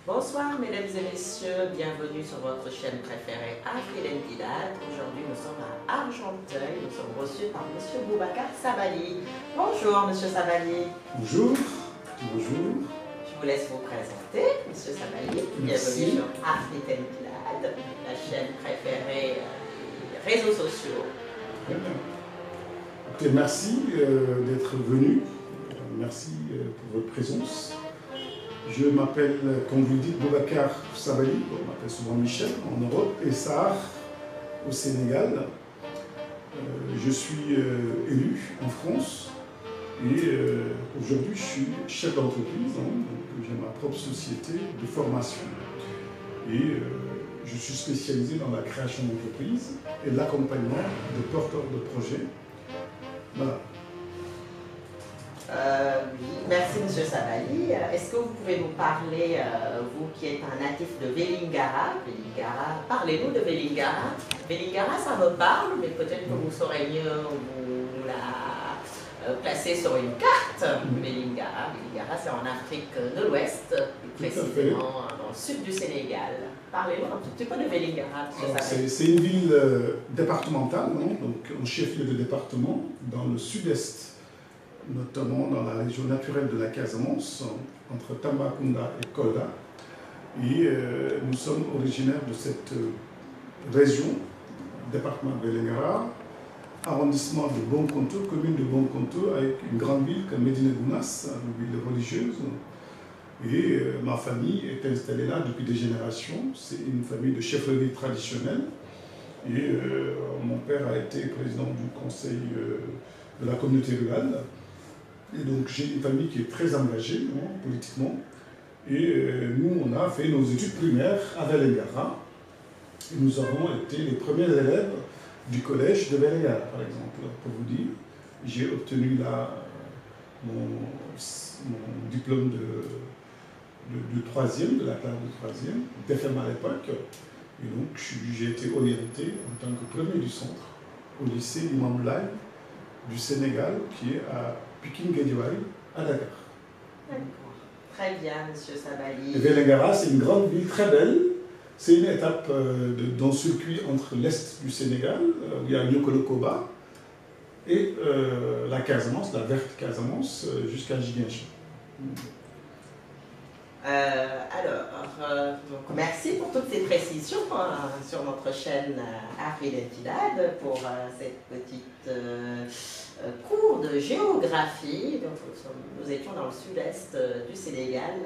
Bonsoir mesdames et messieurs, bienvenue sur votre chaîne préférée Afridentidad. Aujourd'hui nous sommes à Argenteuil, nous sommes reçus par Monsieur Boubacar Sabali. Bonjour Monsieur Sabali. Bonjour, bonjour. Je vous laisse vous présenter, Monsieur Sabali. Bienvenue sur Afridentidad, la chaîne préférée des réseaux sociaux. Très bien. Écoutez, merci d'être venu, merci pour votre présence. Je m'appelle, comme vous le dites, Boubacar Sabali, on m'appelle souvent Michel en Europe, et Sahar au Sénégal. Je suis élu en France et aujourd'hui je suis chef d'entreprise, donc j'ai ma propre société de formation. Et je suis spécialisé dans la création d'entreprises et l'accompagnement de porteurs de projets. Voilà. Oui, merci Monsieur Sabali. Est-ce que vous pouvez nous parler, vous qui êtes un natif de Vélingara, parlez-nous de Vélingara. Vélingara, ça me parle, mais peut-être que vous saurez mieux vous la placer sur une carte. Vélingara, c'est en Afrique de l'Ouest, plus précisément dans le sud du Sénégal. Parlez-nous un tout petit peu de Vélingara, Monsieur Sabali. C'est une ville départementale, non? Donc un chef-lieu de département dans le sud-est, notamment dans la région naturelle de la Casamance, entre Tambacounda et Kolda. Et nous sommes originaires de cette région, département de Vélingara, arrondissement de Bonkonto, commune de Bonkonto, avec une grande ville comme Médina Gounass, une ville religieuse. Et ma famille est installée là depuis des générations. C'est une famille de chefferie traditionnelle. Et mon père a été président du conseil de la communauté rurale. Et donc j'ai une famille qui est très engagée politiquement. Et nous, on a fait nos études primaires à Vélingara. Et nous avons été les premiers élèves du collège de Vélingara, par exemple, pour vous dire. J'ai obtenu là mon diplôme de troisième, de la classe de troisième, DFM à l'époque. Et donc j'ai été orienté en tant que premier du centre au lycée Imam Laye du Sénégal, qui est à Pikine Guédiawaye, à Dakar. D'accord. Très bien, Monsieur Sabali. Vélingara, c'est une grande ville très belle. C'est une étape d'un circuit entre l'est du Sénégal, où il y a Niokolo-Koba, et la Casamance, la verte Casamance, jusqu'à Ziguinchor. Donc merci pour toutes ces précisions sur notre chaîne Afridentidad pour cette petite cours de géographie. Donc, nous étions dans le sud-est du Sénégal.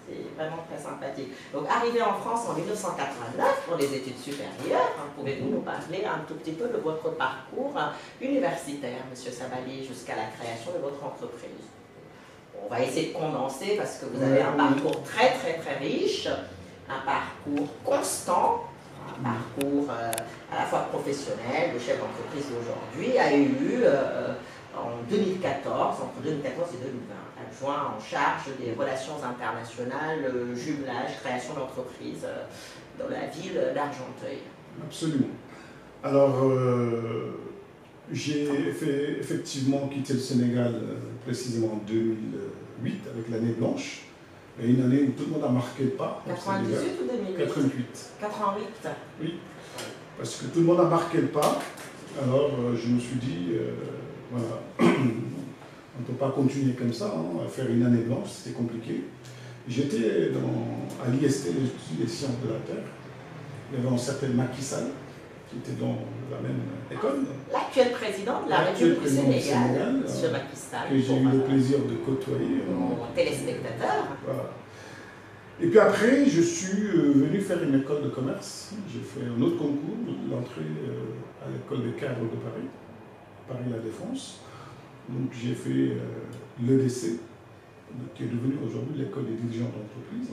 C'est vraiment très sympathique. Donc, arrivé en France en 1989 pour les études supérieures, pouvez-vous nous parler un tout petit peu de votre parcours universitaire, Monsieur Sabali, jusqu'à la création de votre entreprise? On va essayer de condenser parce que vous avez un parcours très riche, un parcours constant, un parcours à la fois professionnel, le chef d'entreprise d'aujourd'hui a eu en 2014, entre 2014 et 2020, adjoint en charge des relations internationales, jumelage, création d'entreprise dans la ville d'Argenteuil. Absolument. Alors, j'ai effectivement quitté le Sénégal précisément en 2008 avec l'année blanche, et une année où tout le monde a marqué le pas. 98 ou 2008? 88. 88. Oui, parce que tout le monde a marqué le pas. Alors je me suis dit, voilà, on ne peut pas continuer comme ça, à faire une année blanche, c'était compliqué. J'étais à l'IST, l'Institut des sciences de la Terre. Il y avait un certain Macky Sall, qui était dans la même école. L'actuel président de la République du Sénégal, M. Macky Sall. Que j'ai eu le plaisir de côtoyer. Mon téléspectateur. Voilà. Et puis après, je suis venu faire une école de commerce. J'ai fait un autre concours, l'entrée à l'école des cadres de Paris, Paris La Défense. Donc j'ai fait l'EDC, qui est devenu aujourd'hui l'école des dirigeants d'entreprise.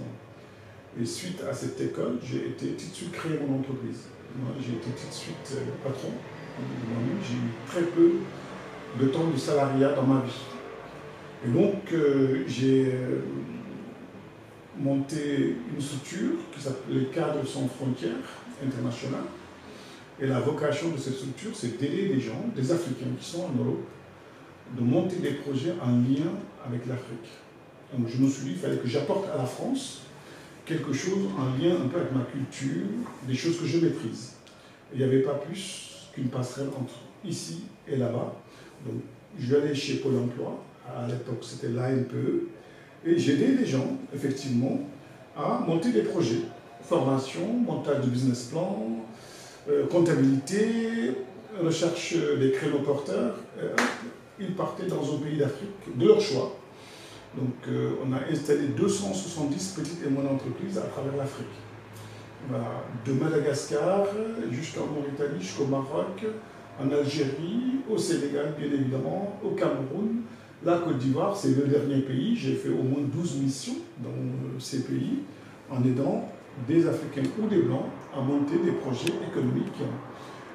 Et suite à cette école, j'ai été tout de suite créer mon entreprise. Moi, j'ai été tout de suite patron. J'ai eu très peu de temps de salariat dans ma vie. Et donc, j'ai monté une structure qui s'appelle Cadres sans frontières internationales. Et la vocation de cette structure, c'est d'aider des gens, des Africains qui sont en Europe, de monter des projets en lien avec l'Afrique. Donc je me suis dit qu'il fallait que j'apporte à la France quelque chose en lien un peu avec ma culture, des choses que je maîtrise. Il n'y avait pas plus qu'une passerelle entre ici et là-bas. Donc, je suis allé chez Pôle emploi, à l'époque c'était l'ANPE, et j'ai aidé les gens, effectivement, à monter des projets. Formation, montage de business plan, comptabilité, recherche des créneaux porteurs. Ils partaient dans un pays d'Afrique de leur choix. Donc on a installé 270 petites et moyennes entreprises à travers l'Afrique. Voilà. De Madagascar jusqu'en Mauritanie, jusqu'au Maroc, en Algérie, au Sénégal bien évidemment, au Cameroun, la Côte d'Ivoire, c'est le dernier pays. J'ai fait au moins 12 missions dans ces pays en aidant des Africains ou des Blancs à monter des projets économiques.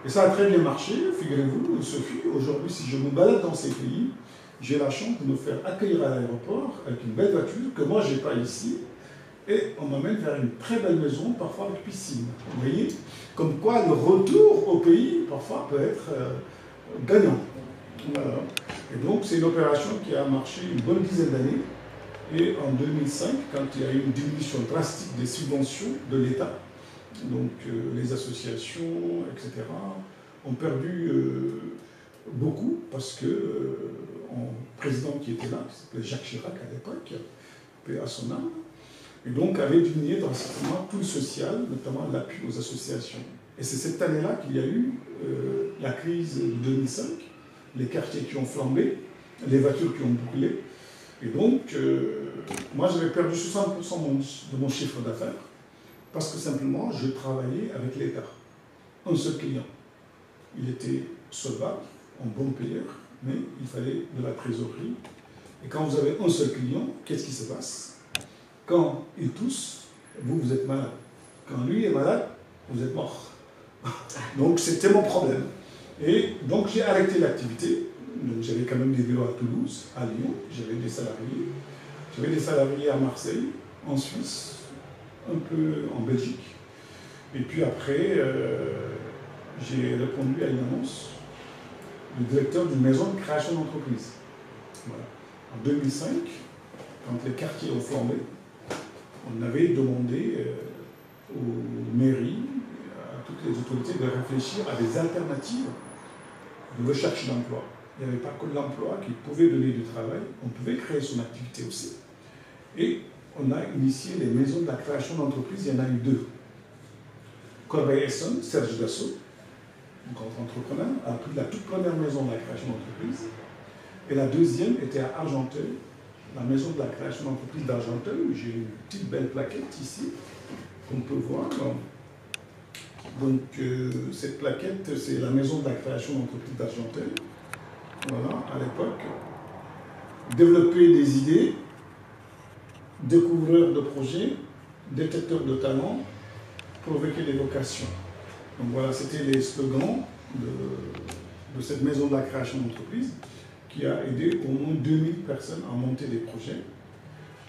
Et ça a très bien marché, figurez-vous, Sophie. Aujourd'hui, si je me balade dans ces pays, j'ai la chance de me faire accueillir à l'aéroport avec une belle voiture que moi, je n'ai pas ici. Et on m'amène vers une très belle maison, parfois avec piscine. Vous voyez? Comme quoi, le retour au pays, parfois, peut être gagnant. Voilà. Et donc, c'est une opération qui a marché une bonne dizaine d'années. Et en 2005, quand il y a eu une diminution drastique des subventions de l'État, donc les associations, etc., ont perdu beaucoup parce que un président qui était là, qui s'appelait Jacques Chirac à l'époque, paix à son âme, et donc avait diminué drastiquement tout le social, notamment l'appui aux associations. Et c'est cette année-là qu'il y a eu la crise de 2005, les quartiers qui ont flambé, les voitures qui ont bouclé. Et donc, moi j'avais perdu 60% de mon chiffre d'affaires parce que simplement je travaillais avec l'État. Un seul client. Il était solvable, un bon payeur, mais il fallait de la trésorerie. Et quand vous avez un seul client, qu'est-ce qui se passe? Quand il tousse, vous êtes malade. Quand lui est malade, vous êtes mort. Donc c'était mon problème. Et donc j'ai arrêté l'activité. Donc j'avais quand même des bureaux à Toulouse, à Lyon, j'avais des salariés. J'avais des salariés à Marseille, en Suisse, un peu en Belgique. Et puis après, j'ai répondu à une annonce du directeur d'une maison de création d'entreprise. Voilà. En 2005, quand les quartiers ont flambé, on avait demandé aux mairies, à toutes les autorités de réfléchir à des alternatives de recherche d'emploi. Il n'y avait pas que l'emploi qui pouvait donner du travail, on pouvait créer son activité aussi. Et on a initié les maisons de la création d'entreprise, il y en a eu deux. Corbeil-Essonnes, Serge Dassault, grand entrepreneur, a pris la toute première maison de la création d'entreprise. Et la deuxième était à Argenteuil, la maison de la création d'entreprise d'Argenteuil. J'ai une petite belle plaquette ici, qu'on peut voir. Donc cette plaquette, c'est la maison de la création d'entreprise d'Argenteuil. Voilà, à l'époque. Développer des idées, découvreur de projets, détecteur de talents, provoquer des vocations. Donc voilà, c'était les slogans de cette maison de la création d'entreprise qui a aidé au moins 2000 personnes à monter des projets.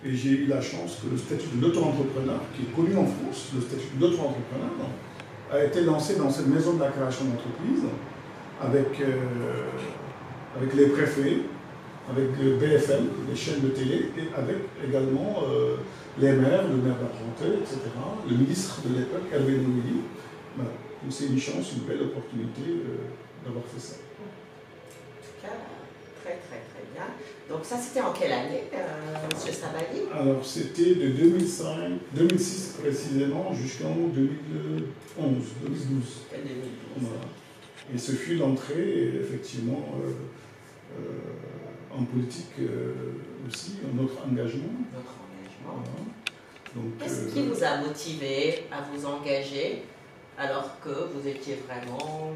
Et j'ai eu la chance que le statut de l'auto-entrepreneur, qui est connu en France, le statut de l'auto-entrepreneur, a été lancé dans cette maison de la création d'entreprise avec les préfets, avec le BFM, les chaînes de télé, et avec également les maires, le maire d'Argenteuil, etc., le ministre de l'époque, Hervé Noël. Voilà. Donc c'est une chance, une belle opportunité d'avoir fait ça. En tout cas, très très très bien. Donc ça c'était en quelle année, M. Sabali? Alors c'était de 2006 précisément jusqu'en 2011, 2012. Voilà. Et ce fut l'entrée, effectivement, en politique aussi, notre engagement. Votre engagement. Voilà. Qu'est-ce qui vous a motivé à vous engager alors que vous étiez vraiment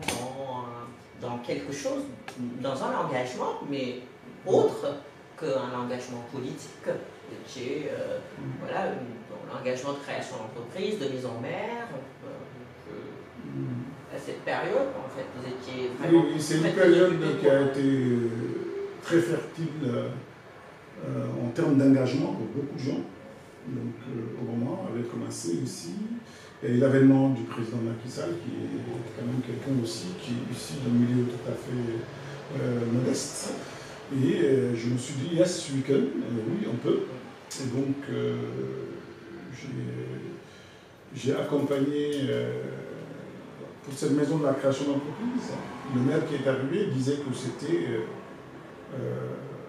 dans quelque chose, dans un engagement, mais autre qu'un engagement politique? Vous étiez, voilà, dans l'engagement de création d'entreprise, de mise en mer. À cette période, en fait, vous étiez vraiment... Oui, c'est une période qui a été très fertile en termes d'engagement pour beaucoup de gens. Donc, au moment avait commencé ici. Et l'avènement du président Macky Sall, qui est quand même quelqu'un aussi qui est issu d'un milieu tout à fait modeste. Et je me suis dit, yes, we can, oui, on peut. Et donc, j'ai accompagné pour cette maison de la création d'entreprise. Le maire qui est arrivé disait que c'était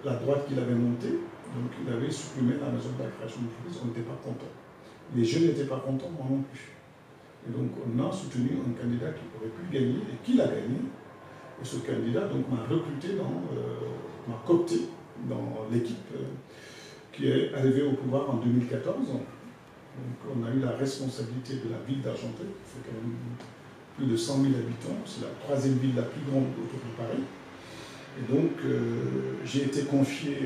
la droite qu'il avait montée, donc il avait supprimé la maison de la création d'entreprise, on n'était pas content. Les jeunes n'étaient pas contents, moi non plus. Et donc on a soutenu un candidat qui aurait pu gagner et qui l'a gagné. Et ce candidat donc m'a recruté, m'a coopté dans l'équipe qui est arrivée au pouvoir en 2014. Donc on a eu la responsabilité de la ville d'Argenteuil, qui fait quand même plus de 100 000 habitants. C'est la troisième ville la plus grande autour de Paris. Et donc j'ai été confié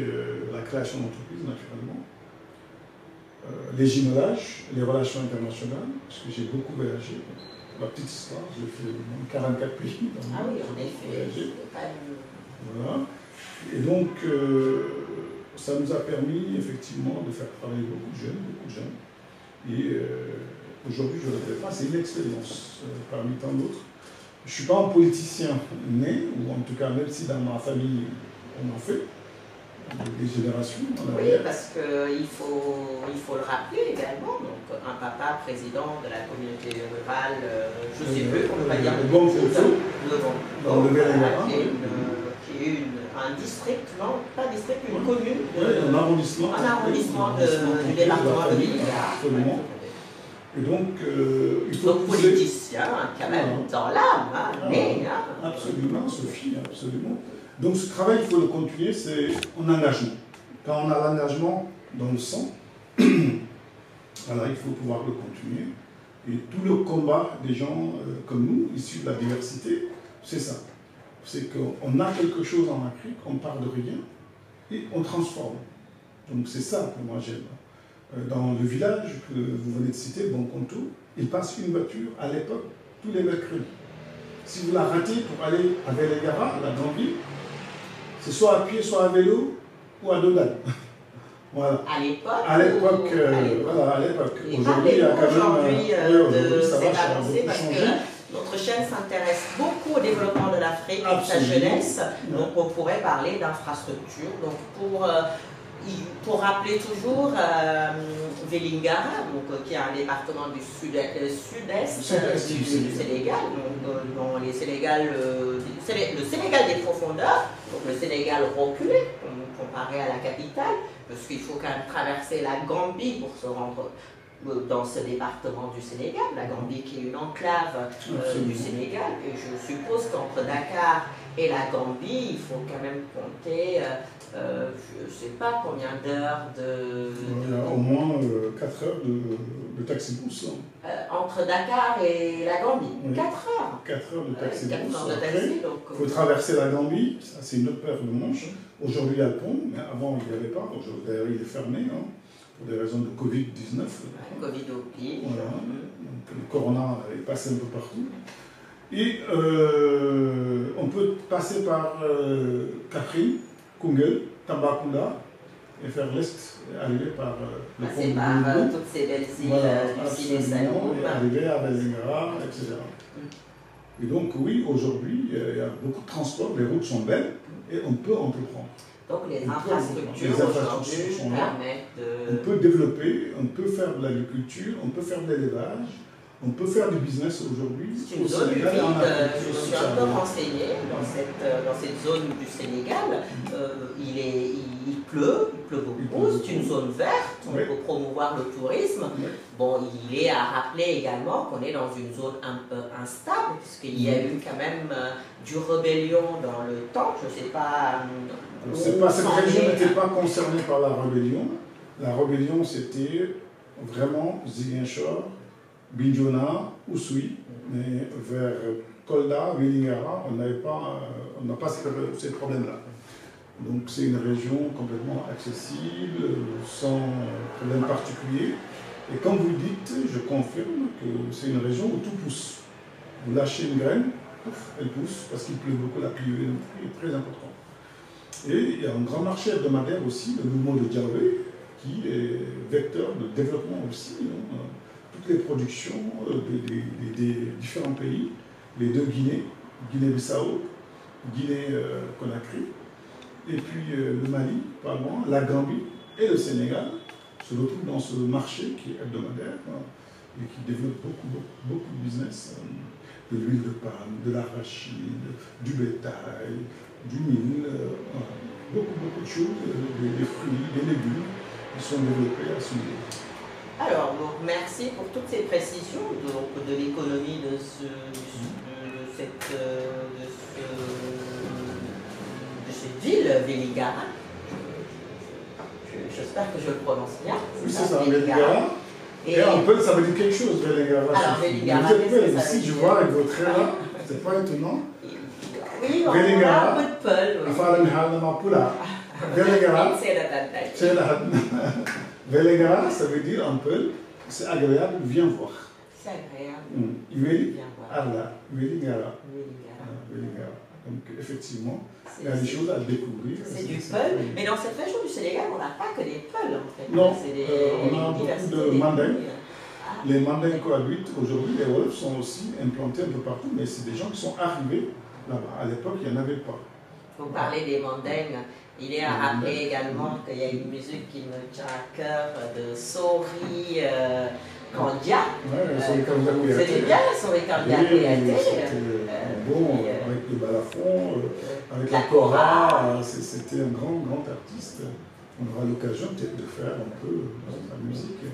la création d'entreprise naturellement, les gymnolages, les relations internationales, parce que j'ai beaucoup voyagé. La petite histoire, j'ai fait 44 pays dans le monde. Ah oui, en effet. Voilà. Et donc, ça nous a permis effectivement de faire travailler beaucoup de jeunes. Et aujourd'hui, je ne le regrette pas, c'est une expérience parmi tant d'autres. Je ne suis pas un politicien né, ou en tout cas, même si dans ma famille, on en fait, des générations en arrière. Oui, parce qu'il faut le rappeler également. Donc, un papa président de la communauté rurale, je ne sais plus, on ne peut pas dire le Bon dans le Vénégarin, qui est un district, non, pas district, une commune. Oui, un arrondissement. Un arrondissement du département de Vénégarin. Absolument. Et donc, il faut donc politicien, quand même, dans l'âme, mais... Absolument, Sophie, absolument. Donc ce travail, il faut le continuer, c'est en engagement. Quand on a l'engagement dans le sang, alors il faut pouvoir le continuer. Et tout le combat des gens comme nous, issus de la diversité, c'est ça. C'est qu'on a quelque chose en Afrique, on part de rien, et on transforme. Donc c'est ça que moi j'aime. Dans le village que vous venez de citer, Bonconto, il passe une voiture à l'époque tous les mercredis. Si vous la ratez pour aller à Vélingara, la grande ville, c'est soit à pied, soit à vélo, ou à dos d'âne. Voilà. À l'époque. Voilà, à l'époque. Aujourd'hui, il y a quand même. de cette avancée parce que notre chaîne s'intéresse beaucoup au développement de l'Afrique et de sa jeunesse. Donc, on pourrait parler d'infrastructures. Donc, pour rappeler toujours Vélingara, qui est un département du sud-est du Sénégal, donc dans le Sénégal des profondeurs, donc le Sénégal reculé comparé à la capitale, parce qu'il faut quand même traverser la Gambie pour se rendre dans ce département du Sénégal, la Gambie qui est une enclave du Sénégal, et je suppose qu'entre Dakar et la Gambie, il faut quand même compter, je ne sais pas combien d'heures de... Il y a au moins 4 heures de taxi-bus. Entre Dakar et la Gambie, oui. 4 heures. 4 heures de taxi-bus. Il faut traverser la Gambie, ça c'est une autre paire de manches. Aujourd'hui il y a le pont, mais avant il n'y avait pas. D'ailleurs il est fermé, pour des raisons de Covid-19. Covid oblige. Voilà. Donc, le corona est passé un peu partout. Et on peut passer par Kaffrine, Koungheul, Tambacounda, et faire l'Est, arriver par le passer par toutes ces belles îles du Sine Saloum. Et arriver à Vélingara, etc. Et donc oui, aujourd'hui, il y a beaucoup de transports, les routes sont belles, et on peut entreprendre. Donc les infrastructures aujourd'hui permettent de... On peut développer, on peut faire de l'agriculture, on peut faire de l'élevage, on peut faire du business aujourd'hui. C'est une zone humide, je me suis un peu renseignée dans cette zone du Sénégal. Il pleut beaucoup, c'est une zone verte, on peut promouvoir le tourisme. Bon, il est à rappeler également qu'on est dans une zone un peu instable, puisqu'il y a eu quand même du rébellion dans le temps, je ne sais pas... Cette région n'était pas concernée par la rébellion. La rébellion, c'était vraiment Ziguinchor, Bignona, Oussouye, mais vers Kolda, Vélingara, on n'a pas ces problèmes-là. Donc c'est une région complètement accessible, sans problème particulier. Et comme vous le dites, je confirme que c'est une région où tout pousse. Vous lâchez une graine, elle pousse, parce qu'il pleut beaucoup, la pluie est très importante. Et il y a un grand marché hebdomadaire aussi, le mouvement de Diaoué, qui est vecteur de développement aussi. Toutes les productions des différents pays, les deux Guinées, Guinée-Bissau, Guinée-Conakry, et puis le Mali, pas loin, la Gambie et le Sénégal, se retrouvent dans ce marché qui est hebdomadaire et qui développe beaucoup de business. De l'huile de palme, de l'arachide, du bétail, du mil, beaucoup de choses, des fruits, des légumes qui sont développés à ce niveau. Alors, donc, merci pour toutes ces précisions donc, de l'économie de cette ville, Vélingara. J'espère que je le prononce bien. Oui, c'est ça, Vélingara. Et un peu, ça veut dire quelque chose, Vélingara. Alors, Vélingara, qu'est-ce que ça veut si je dire? vois avec vos traits là, c'est pas étonnant. Oui, on a un peu de peul. Vélingara, C'est Vélingara, ça veut dire un peu, c'est agréable, viens voir. C'est agréable. Viens voir. Vélingara. Vélingara. Donc, effectivement, il y a des choses à découvrir. C'est du peul, mais dans cette région du Sénégal, on n'a pas que des peuls en fait. Non, on a beaucoup de mandingues. Les mandingues cohabitent aujourd'hui, les Wolofs sont aussi implantés un peu partout, mais c'est des gens qui sont arrivés là-bas. À l'époque, il n'y en avait pas. Vous parlez des mandingues. Il est à rappeler également qu'il y a une musique qui me tient à cœur de Sori Kandia. Vous aimez bien Sori Kandia bon, avec le balafon, avec la kora, c'était un grand artiste. On aura l'occasion peut-être de faire un peu la musique.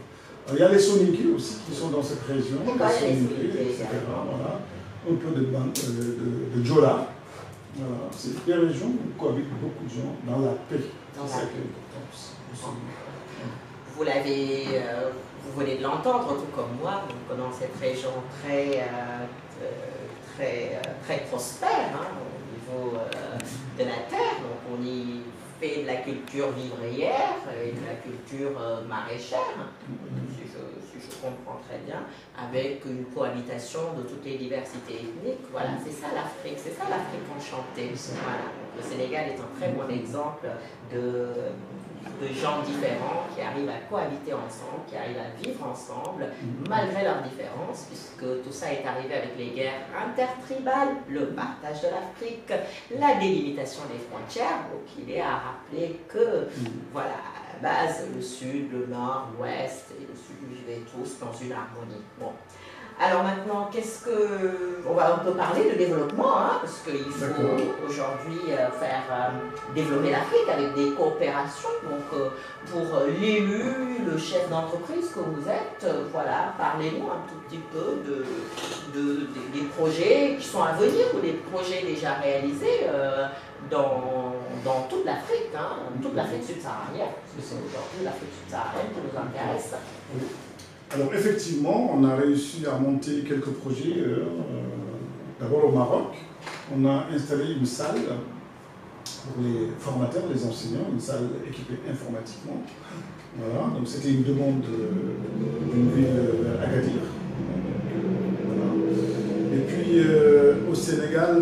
Alors, il y a les soninké aussi qui sont dans cette région, les soninké, etc. Voilà. Un peu de Djola. Voilà. C'est des régions où cohabitent beaucoup de gens dans la paix. C'est ça qui est important. Vous venez de l'entendre, tout comme moi, donc dans cette région très prospère au niveau de la terre. Donc on y fait de la culture vivrière et de la culture maraîchère, si je comprends très bien, avec une cohabitation de toutes les diversités ethniques. Voilà, c'est ça l'Afrique enchantée. Voilà. Le Sénégal est un très bon exemple de gens différents qui arrivent à cohabiter ensemble, qui arrivent à vivre ensemble, malgré leurs différences, puisque tout ça est arrivé avec les guerres intertribales, le partage de l'Afrique, la délimitation des frontières. Donc il est à rappeler que, voilà, à la base, le sud, le nord, l'ouest et le sud vivaient tous dans une harmonie. Bon. Alors maintenant, on va un peu parler de développement, parce qu'il faut aujourd'hui développer l'Afrique avec des coopérations. Donc pour l'élu, le chef d'entreprise que vous êtes, voilà, parlez-nous un tout petit peu des projets qui sont à venir ou des projets déjà réalisés dans toute l'Afrique, toute l'Afrique subsaharienne. Parce que c'est aujourd'hui l'Afrique subsaharienne qui nous intéresse. Oui. Alors effectivement, on a réussi à monter quelques projets. D'abord au Maroc, on a installé une salle pour les formateurs, les enseignants, une salle équipée informatiquement. Voilà, donc c'était une demande d'une ville Agadir. Voilà. Et puis au Sénégal,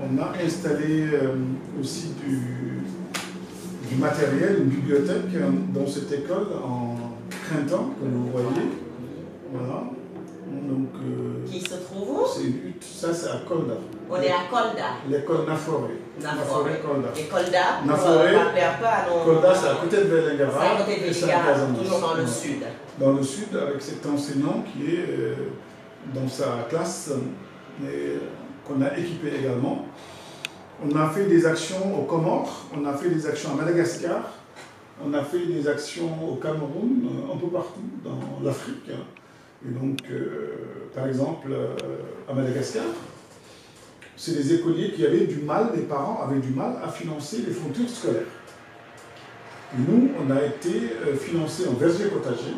on a installé aussi du matériel, une bibliothèque dans cette école en printemps, comme vous voyez. Voilà. Donc, qui se trouve où? C'est une hutte, ça c'est à Kolda. On est à Kolda. L'école Naforé. Naforé, Kolda. Et Kolda, Naforé, Kolda c'est à côté de Vélingara. C'est à côté de Vélingara, toujours dans le sud. Dans le sud, avec cet enseignant qui est dans sa classe, qu'on a équipé également. On a fait des actions aux Comores, on a fait des actions à Madagascar, on a fait des actions au Cameroun, un peu partout dans l'Afrique. Et donc, par exemple, à Madagascar, c'est des écoliers qui avaient du mal, les parents avaient du mal à financer les fournitures scolaires. Et nous, on a été financés en verger potager.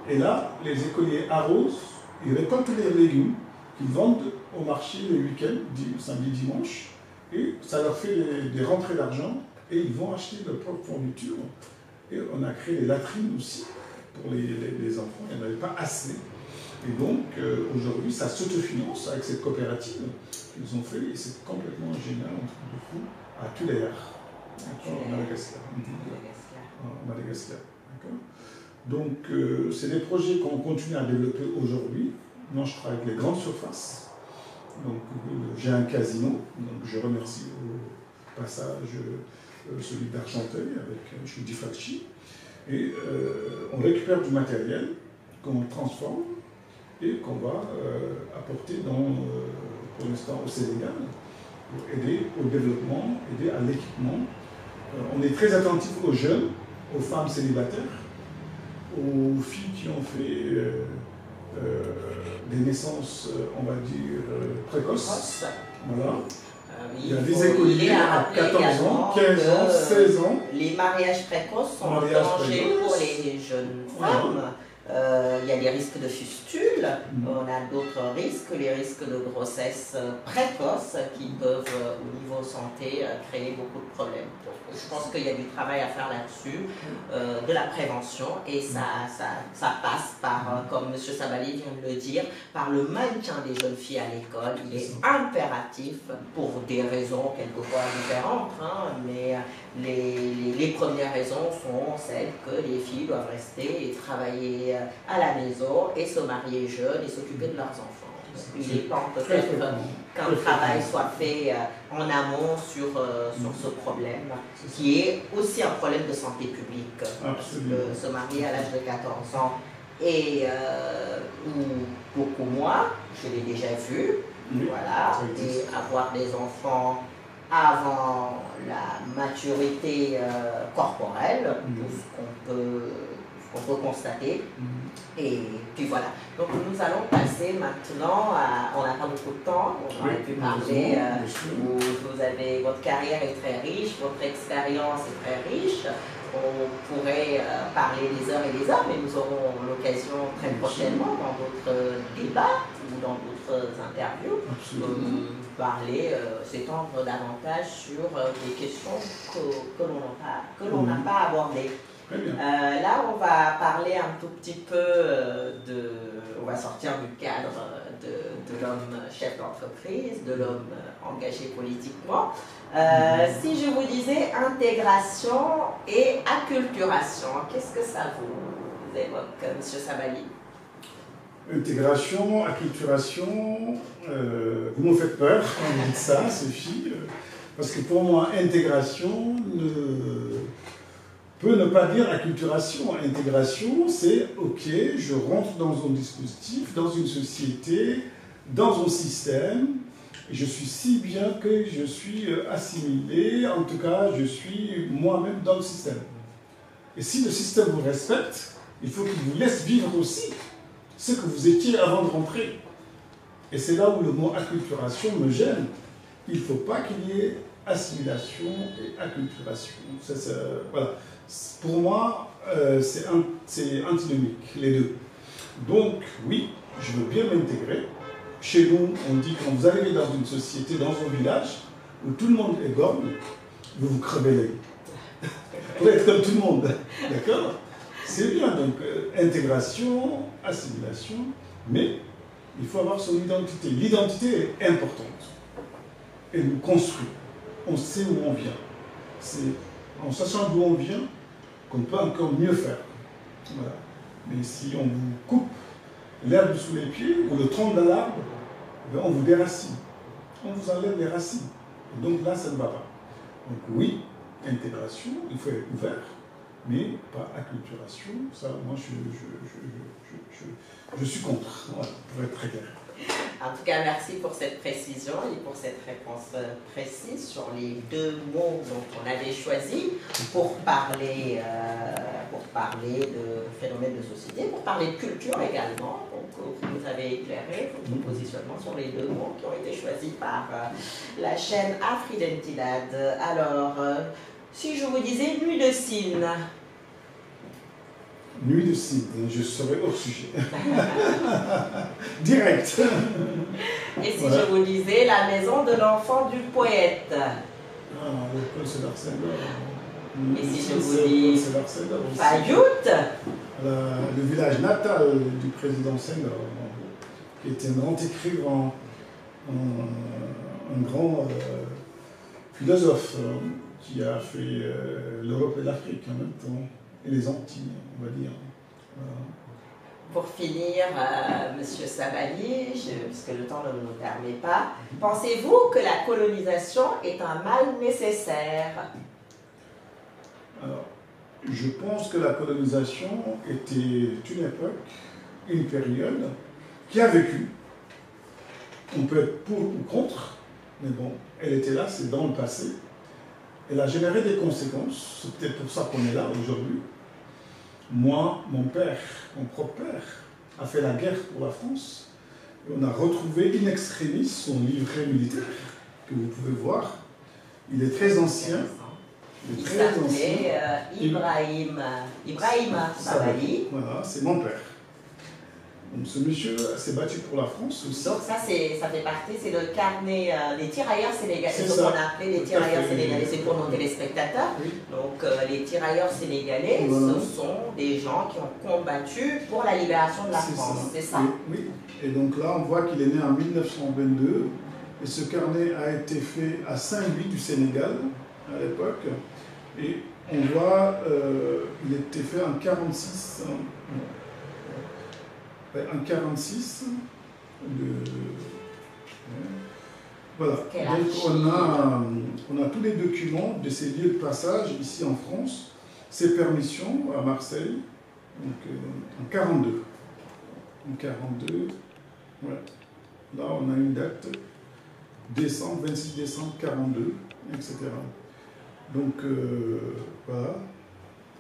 Et là, les écoliers arrosent, ils récoltent les légumes qu'ils vendent au marché les week-ends, samedi, dimanche. Et ça leur fait des rentrées d'argent et ils vont acheter leur propre fourniture. Et on a créé des latrines aussi pour les enfants, il n'y en avait pas assez. Et donc aujourd'hui, ça s'autofinance avec cette coopérative qu'ils ont fait et c'est complètement génial, un truc de fou, à Tuléar, en Madagascar. Madagascar. Donc c'est des projets qu'on continue à développer aujourd'hui. Moi, je travaille avec les grandes surfaces. Donc, j'ai un casino, donc je remercie au passage celui d'Argenteuil avec Chudi Fakchi. Et on récupère du matériel qu'on transforme et qu'on va apporter pour l'instant au Sénégal pour aider au développement, aider à l'équipement. On est très attentif aux jeunes, aux femmes célibataires, aux filles qui ont fait des naissances, on va dire, précoces. Voilà. Oui, il y a des écoliers à 14 ans, 15 ans, 16 ans. Les mariages précoces sont en danger pour les jeunes femmes. Il y a des risques de fistule, on a d'autres risques, les risques de grossesse précoce qui peuvent, au niveau santé, créer beaucoup de problèmes. Donc, je pense qu'il y a du travail à faire là-dessus, de la prévention, et ça passe par, comme M. Sabali vient de le dire, par le maintien des jeunes filles à l'école. Il est impératif, pour des raisons quelquefois différentes, hein, mais les premières raisons sont celles que les filles doivent rester et travailler à la maison et se marier jeunes et s'occuper de leurs enfants. Il est temps peut-être qu'un travail soit fait en amont sur ce problème, qui est aussi un problème de santé publique. Parce que se marier à l'âge de 14 ans et ou beaucoup moins, je l'ai déjà vu, voilà, et avoir des enfants avant la maturité corporelle, tout ce qu'on peut constater. Et puis voilà. Donc nous allons passer maintenant à... On n'a pas beaucoup de temps, on aurait pu parler. Votre carrière est très riche, votre expérience est très riche. On pourrait parler des heures et des heures, mais nous aurons l'occasion très prochainement dans d'autres débats ou dans d'autres interviews parler, s'étendre davantage sur des questions que l'on n'a pas abordées. Là, on va parler un tout petit peu on va sortir du cadre de l'homme chef d'entreprise, de l'homme engagé politiquement. Si je vous disais intégration et acculturation, qu'est-ce que ça vous évoque, M. Sabali? Intégration, acculturation, vous me faites peur quand vous dites ça, Sophie, parce que pour moi, intégration peut ne pas dire acculturation. Intégration, c'est ok, je rentre dans un dispositif, dans une société, dans un système, et je suis si bien que je suis assimilé, en tout cas, je suis moi-même dans le système. Et si le système vous respecte, il faut qu'il vous laisse vivre aussi ce que vous étiez avant de rentrer. Et c'est là où le mot acculturation me gêne. Il ne faut pas qu'il y ait assimilation et acculturation. Voilà. Pour moi, c'est antinomique, les deux. Donc, oui, je veux bien m'intégrer. Chez nous, on dit quand vous arrivez dans une société, dans un village, où tout le monde est borgne, vous vous crevez l'œil. Pour être comme tout le monde. D'accord? C'est bien, donc intégration, assimilation, mais il faut avoir son identité. L'identité est importante. Elle nous construit. On sait où on vient. C'est en sachant d'où on vient qu'on peut encore mieux faire. Voilà. Mais si on vous coupe l'herbe sous les pieds ou le tronc de l'arbre, ben on vous déracine. On vous enlève les racines. Et donc là, ça ne va pas. Donc oui, intégration, il faut être ouvert, mais pas acculturation. Ça, moi, je suis contre, voilà, pour être très clair. En tout cas, merci pour cette précision et pour cette réponse précise sur les deux mots dont on avait choisi pour parler de phénomènes de société, pour parler de culture également. Donc, vous avez éclairé votre positionnement sur les deux mots qui ont été choisis par la chaîne Afridentidad. Alors, si je vous disais Nuit de Cine. Nuit de Cine, je serai hors sujet. Direct. Et si voilà. Je vous disais La maison de l'enfant du poète. Ah, le professeur Senghor. Et si je vous dis Fayout. Le village natal du président Senghor, qui était un grand écrivain, un grand philosophe qui a fait l'Europe et l'Afrique en même temps. Et les Antilles, on va dire. Voilà. Pour finir, Monsieur Sabali, puisque le temps ne nous permet pas, pensez-vous que la colonisation est un mal nécessaire? Alors, je pense que la colonisation était une époque, une période qui a vécu. On peut être pour ou contre, mais bon, elle était là, c'est dans le passé. Elle a généré des conséquences, c'est peut-être pour ça qu'on est là aujourd'hui. Moi, mon père, mon propre père, a fait la guerre pour la France. Et on a retrouvé in extremis son livret militaire, que vous pouvez voir. Il est très ancien. Il s'appelait Ibrahima Babali. Voilà, c'est mon père. Donc ce monsieur s'est battu pour la France aussi. Donc ça fait partie, c'est le carnet des tirailleurs sénégalais. C'est ce ça. qu'on appelait les tirailleurs sénégalais, c'est pour nos téléspectateurs. Oui. Donc les tirailleurs sénégalais, voilà. Ce sont des gens qui ont combattu pour la libération de la France, c'est ça? Oui, oui. Et donc là, on voit qu'il est né en 1922. Et ce carnet a été fait à Saint-Louis du Sénégal, à l'époque. Et on voit, il a été fait en 46. En 46, voilà. Donc on a tous les documents de ces lieux de passage ici en France, ces permissions à Marseille, donc en 42. En 42, voilà. Là on a une date, 26 décembre 42, etc. Donc voilà.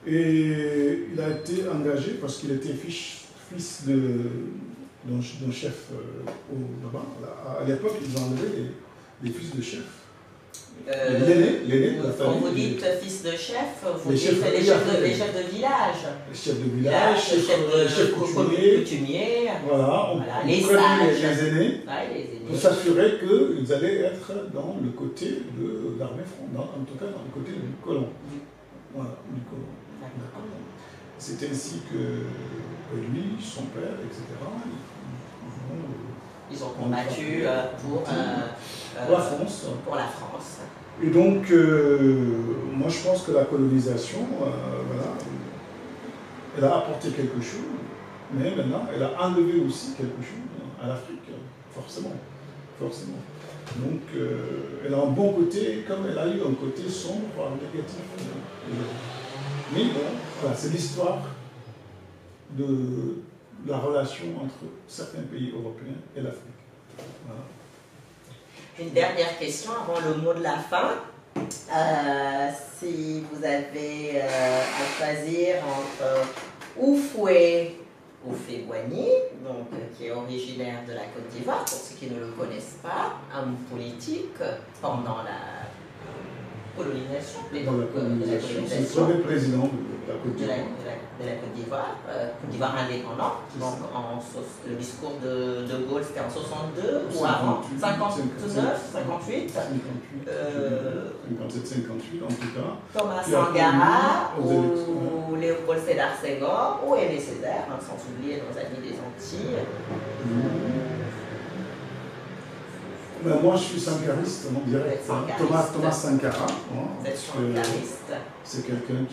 Et il a été engagé parce qu'il était fils d'un chef là-bas. À l'époque, ils ont enlevé les fils de chef. L'aîné de la famille. Quand vous dites fils de chef, vous dites les chefs de village. Les chefs de village, les chefs coutumiers. Voilà, on les prenait sages. les aînés pour s'assurer qu'ils allaient être dans le côté de l'armée française, en tout cas dans le côté du colon. Voilà, du colon. C'est ainsi que lui, son père, etc., ils ont combattu pour la France. Pour la France. Et donc, moi je pense que la colonisation, voilà, elle a apporté quelque chose, mais maintenant elle a enlevé aussi quelque chose à l'Afrique, forcément. Donc, elle a un bon côté, comme elle a eu un côté sombre, voire négatif. Mais bon, voilà, c'est l'histoire de la relation entre certains pays européens et l'Afrique. Voilà. Une dernière question avant le mot de la fin. Si vous avez à choisir entre Houphouët Boigny, donc, qui est originaire de la Côte d'Ivoire, pour ceux qui ne le connaissent pas, homme politique pendant la colonisation, C'est le premier président de la Côte d'Ivoire. De la Côte d'Ivoire, Côte d'Ivoire indépendante. Donc le discours de Gaulle c'était en 62 ou avant 59, 58. 57, 58 en tout cas. Thomas Sankara ou Léopold Sédar Senghor ou Aimé Césaire, sans oublier nos amis des Antilles. Ben, moi je suis sankariste, non direct. Thomas Sankara. C'est quelqu'un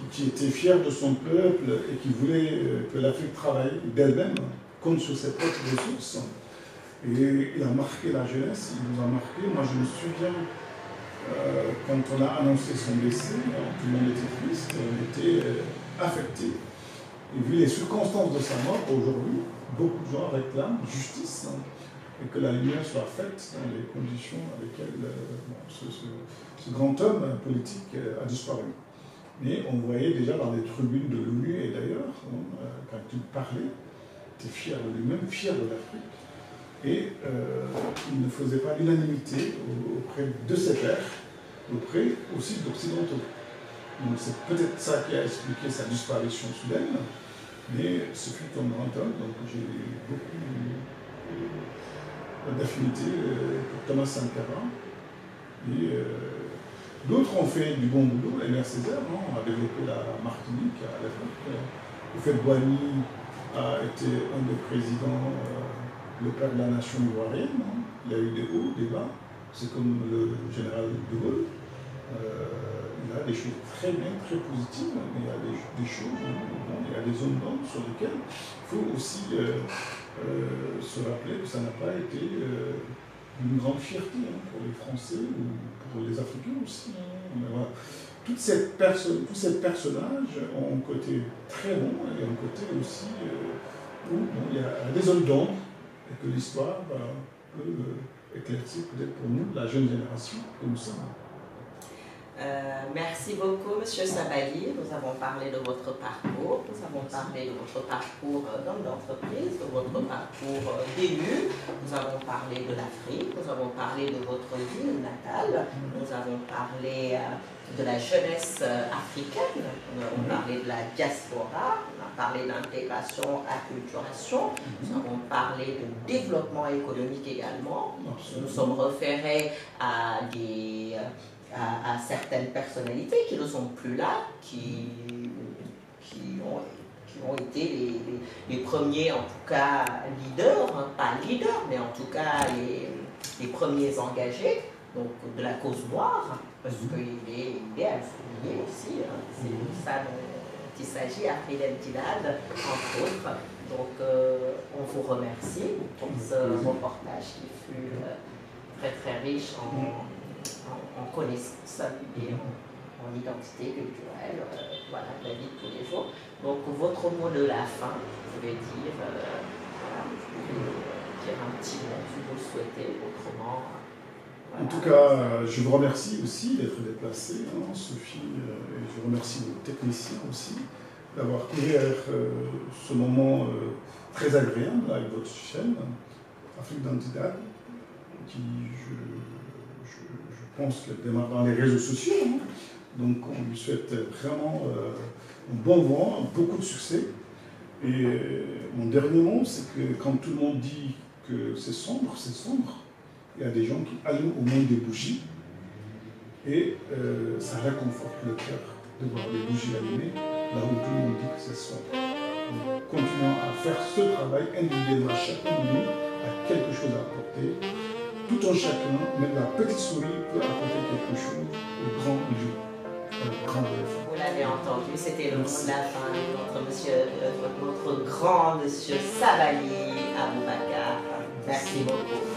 qui était fier de son peuple et qui voulait que l'Afrique travaille d'elle-même, compte sur ses propres ressources. Et il a marqué la jeunesse, il nous a marqué. Moi je me souviens, quand on a annoncé son décès, tout le monde était triste, on était affecté. Et vu les circonstances de sa mort, aujourd'hui, beaucoup de gens réclament justice. Et que la lumière soit faite dans les conditions dans lesquelles ce grand homme politique a disparu. Mais on voyait déjà dans les tribunes de l'ONU et d'ailleurs, quand il parlait, il était fier de lui-même, fier de l'Afrique. Et il ne faisait pas l'unanimité auprès de ses pairs, auprès aussi d'Occidentaux. Donc c'est peut-être ça qui a expliqué sa disparition soudaine, mais ce fut un grand homme, donc j'ai beaucoup d'affinité pour Thomas Sankara. Et d'autres ont fait du bon boulot. Aimé Césaire a développé la Martinique à l'époque. Houphouët Boigny a été un des présidents, le père de la nation ivoirienne. Il y a eu des hauts, des bas. C'est comme le général de Gaulle. Il y a des choses très bien, très positives, mais il y a des choses, il y a des zones d'ombre sur lesquelles il faut aussi se rappeler que ça n'a pas été une grande fierté pour les Français ou pour les Africains aussi. Voilà. tous ces personnages ont un côté très bon et un côté aussi où il y a des zones d'ombre et que l'histoire peut éclaircir peut-être pour nous, la jeune génération que nous sommes. Merci beaucoup, Monsieur Sabali. Nous avons parlé de votre parcours, nous avons parlé de votre parcours d'homme d'entreprise, de votre parcours d'élu, nous avons parlé de l'Afrique, nous avons parlé de votre ville natale, nous avons parlé de la jeunesse africaine, nous avons parlé de la diaspora, on a parlé d'intégration, acculturation, nous avons parlé de développement économique également, nous nous sommes référés à certaines personnalités qui ne sont plus là, qui ont été les premiers, en tout cas leaders, hein, pas leaders, mais en tout cas les premiers engagés donc, de la cause noire, parce qu'il est à le souligner aussi, hein, c'est ça dont il s'agit, Afri L'Entidad, entre autres. Donc on vous remercie pour ce reportage qui fut très très riche en connaissances et en identité culturelle, voilà, de la vie de tous les jours. Donc, votre mot de la fin, vous pouvez dire, voilà, vous pouvez dire un petit mot si vous le souhaitez, autrement. Voilà. En tout cas, je vous remercie aussi d'être déplacé, hein, Sophie, et je remercie nos techniciens aussi d'avoir couvert ce moment très agréable avec votre chaîne, Afri L'Entidad, qui, je pense qu'elle démarre dans les réseaux sociaux. Hein. Donc on lui souhaite vraiment un bon vent, beaucoup de succès. Et mon dernier mot, c'est que quand tout le monde dit que c'est sombre, il y a des gens qui allument au moins des bougies. Et ça réconforte le cœur de voir des bougies allumées, là où tout le monde dit que c'est sombre. Donc continuons à faire ce travail individuellement, chacun de nous a quelque chose à apporter. Tout en chacun, même la petite souris peut apporter quelque chose au grand lieu, au grand éléphant. Vous l'avez entendu, c'était le mot de la fin de notre grand monsieur Sabali Aboubakar. Merci beaucoup.